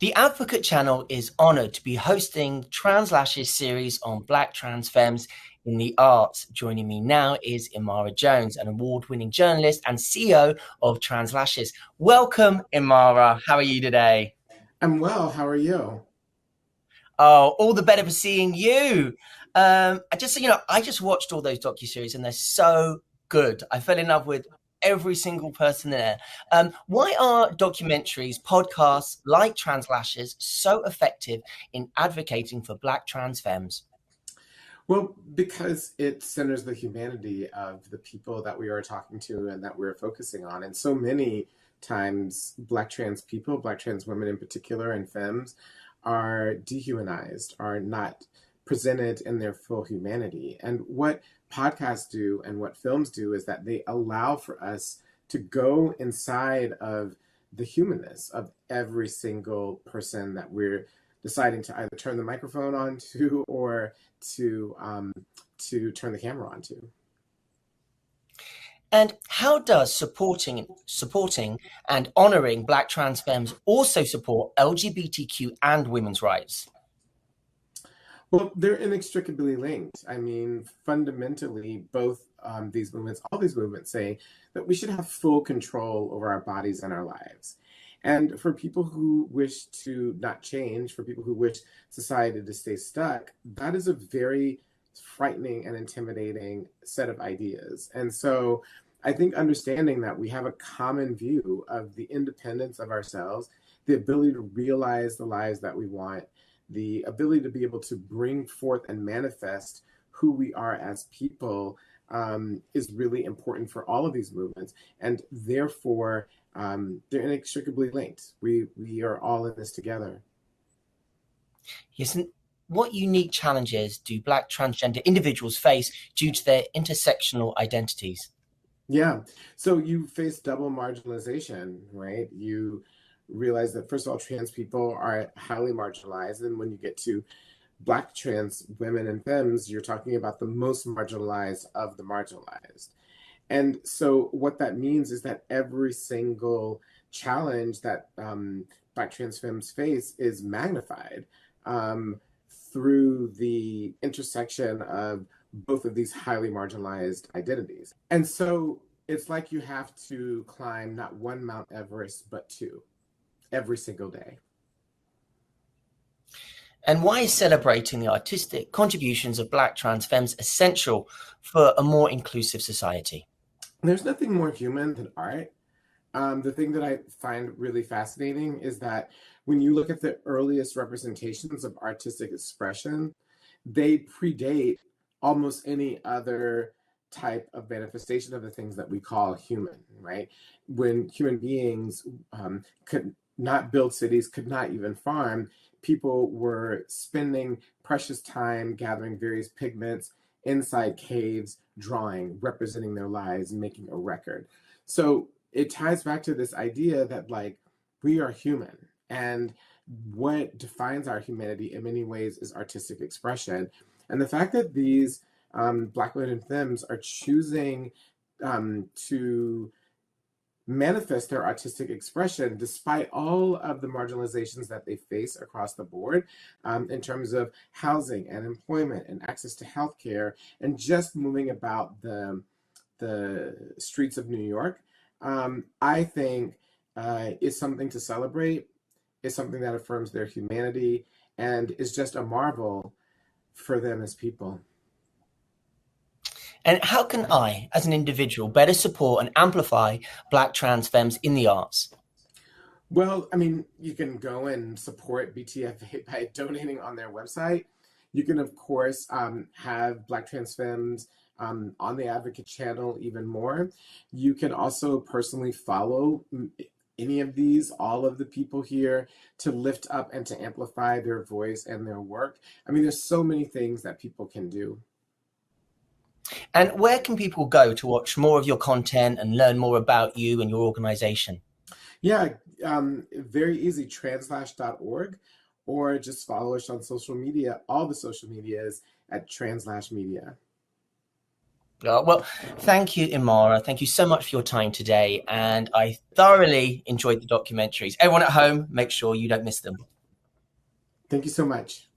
The Advocate channel is honoured to be hosting Trans Lashes series on Black Trans Femmes in the arts. Joining me now is Imara Jones, an award-winning journalist and CEO of Trans Lashes. Welcome, Imara. How are you today? I'm well. How are you? Oh, all the better for seeing you. I just watched all those docuseries and they're so good. I fell in love with every single person there. Why are documentaries, podcasts like Trans Lashes so effective in advocating for Black trans femmes? Well, because it centers the humanity of the people that we are talking to and that we're focusing on. And so many times, Black trans people, Black trans women in particular, and femmes are dehumanized, are not presented in their full humanity. And what podcasts do and what films do is that they allow for us to go inside of the humanness of every single person that we're deciding to either turn the microphone on to or to turn the camera on to. And how does supporting and honouring Black trans femmes also support LGBTQ and women's rights? Well, they're inextricably linked. I mean, fundamentally, both these movements, all these movements say that we should have full control over our bodies and our lives. And for people who wish to not change, for people who wish society to stay stuck, that is a very frightening and intimidating set of ideas. And so I think understanding that we have a common view of the independence of ourselves, the ability to realize the lives that we want, the ability to be able to bring forth and manifest who we are as people is really important for all of these movements. And therefore, they're inextricably linked. We are all in this together. Yes, and what unique challenges do Black transgender individuals face due to their intersectional identities? Yeah. So you face double marginalization, right? You realize that, first of all, trans people are highly marginalized. And when you get to Black trans women and femmes, you're talking about the most marginalized of the marginalized. And so what that means is that every single challenge that Black trans femmes face is magnified through the intersection of both of these highly marginalized identities. And so it's like you have to climb not one Mount Everest, but two every single day. And why is celebrating the artistic contributions of Black trans femmes essential for a more inclusive society? There's nothing more human than art. The thing that I find really fascinating is that when you look at the earliest representations of artistic expression, they predate almost any other type of manifestation of the things that we call human, right? When human beings could not build cities, could not even farm, people were spending precious time gathering various pigments inside caves, drawing, representing their lives, and making a record. So it ties back to this idea that, like, we are human. And what defines our humanity in many ways is artistic expression. And the fact that these Black women and femmes are choosing to manifest their artistic expression despite all of the marginalizations that they face across the board in terms of housing and employment and access to healthcare and just moving about the streets of New York, I think is something to celebrate, is something that affirms their humanity, and is just a marvel for them as people. And how can I, as an individual, better support and amplify Black trans femmes in the arts? Well, I mean, you can go and support BTFA by donating on their website. You can, of course, have Black trans femmes on the Advocate channel even more. You can also personally follow any of these, all of the people here, to lift up and to amplify their voice and their work. I mean, there's so many things that people can do. And where can people go to watch more of your content and learn more about you and your organization? Yeah, very easy, translash.org, or just follow us on social media, all the social medias at Translash Media. Well, thank you, Imara. Thank you so much for your time today. And I thoroughly enjoyed the documentaries. Everyone at home, make sure you don't miss them. Thank you so much.